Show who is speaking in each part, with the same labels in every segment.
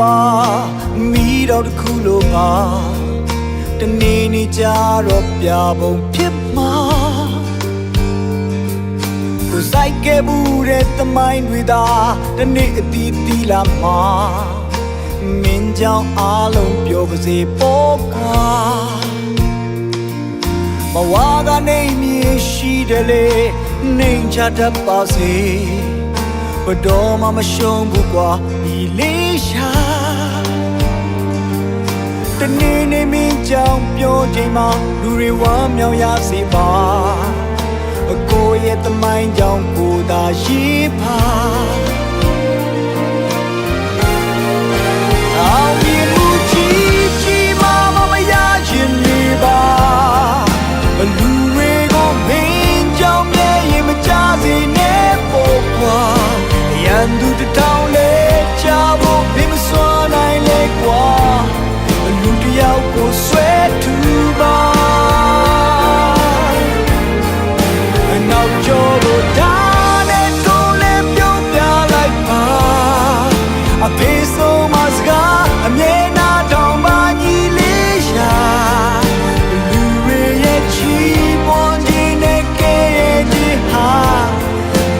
Speaker 1: ပါမိတော့တစ်ခုလိုပါတနေ့နေ့ကြတော့ပြပုံဖြစ်မှာကိုစိုက်ခဲ့ဘူးတဲ့သမိုင်းတွေသာတနေ့အတီးတီးလာမှာမင်းကြောင့်အားလုံးပြောပါစေပေါ့ကွာမဝါကနေမြင်ရှိတယ်လေနှိမ်ချတတ်ပါစေဘတော်မှမရှုံးဘူးကွာဒီလေးရှာတနေ့နေ့မင်းကြောင့်ပြောချိန်မှာလူတွေဝမ်းမြောက်ရစေပါအကိုရဲ့သမိုင်းကြောင့်ကိုသာရှိပါအောင်မြင်မှုကြီးကြီးမားမရခြင်းတွေပါလူတွေကိုမင်းကြောင့်မြဲရင်မကြစေနဲ့ပေါ့ကွာရန်သူတောင်းလေချဖို့ဘယ်မစွမ်းနိုင်လေကွာလူတယောက်ကိုဆွဲထူပါနောက်ကျော်ကိုဒါနဲ့တွန်းလဲပြုံးပြလိုက်ပါအဖေဆုံးမစကားအမြဲနာတောင်ပါညီလေးရှာလူတွေရဲ့ချီးမွမ်းခြင်းနဲ့ကဲရဲ့ခြင်းဟာ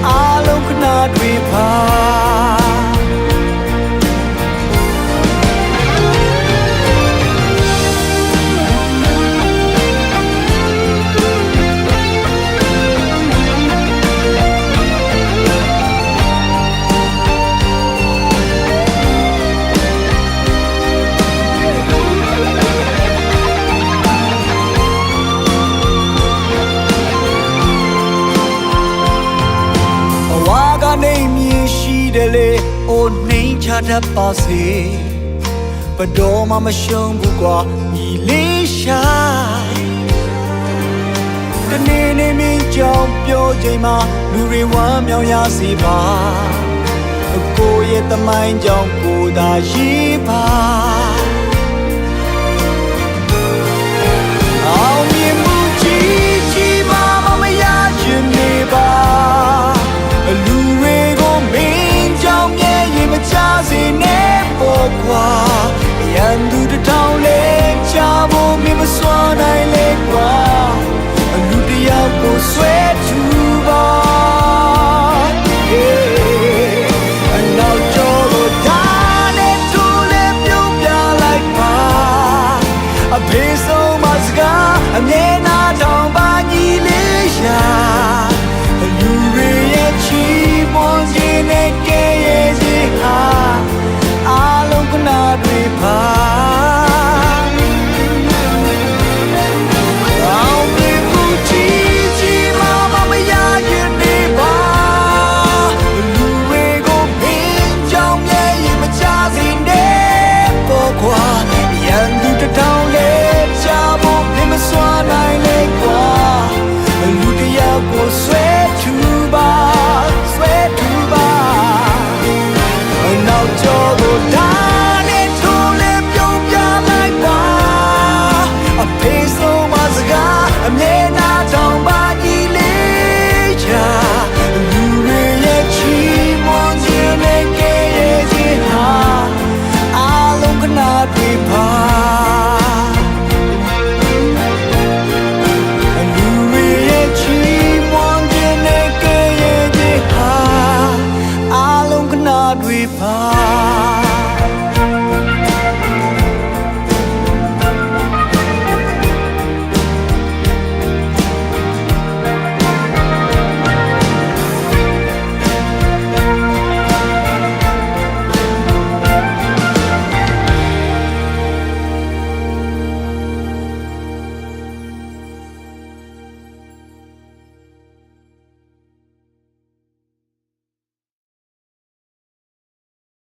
Speaker 1: အားလုံးခဏတွေပါနေမြင်ရှိတယ်လေအိုနှိမ်ချတတ်ပါစေဘတော်မှမရှုံးဘူးကွာညီလေးရှာတနေ့နေ့မင်းကြောင့်ပြောချိန်မှာလူတွေဝမ်းမြောက်ရစေပါအကိုရဲ့သမိုင်းကြောင့်ကိုသာရှိပါအောင်မြင်မှုကြီးကြီးမားမရခြင်းနေပါလူတွေကိုမင်းကြောင့်မြဲရင်မချစေနဲ့ပေါ့ကွာရန်သူတောင်းလဲချဖို့မင်းမစွမ်းနိုင်လေကွာလူတယောက်ကိုဆွဲထူပါနောက်ကျော်ကိုဒါနဲ့တူလဲပြုံးပြလိုက်ပါအဖေဆုံးမစကားအမြဲနာတောင်ပါညီလေးရှာလူတွေရဲ့ချီးမွမ်းခြင်းနဲ့ကဲရဲ့ခြင်းဟာအားလုံးခဏတွေပါအောင်မြင်မှုကြီးကြီးမားမရခြင်းတွေပါလူတွေကိုမင်းကြောင့်မြဲရင်မချစေနဲ့ပေါ့ကွာရန်သူတောင်းလဲချဖို့မင်းမစွမ်းနိုင်လေကွာလူတယောက်ကိုဆွဲထူပါဆွဲထူပါနောက်ကျော်ကိုဒါနဲ့ထိုးလဲပြုံးပြလိုက်ပါအဖေဆုံးမစကားအမြဲနာတောင်ပါညီလေးချာလူတွေရဲ့ချီးမွမ်းခြင်းနဲ့ကဲရဲ့ခြင်းဟာအားလုံးခဏတွေပါ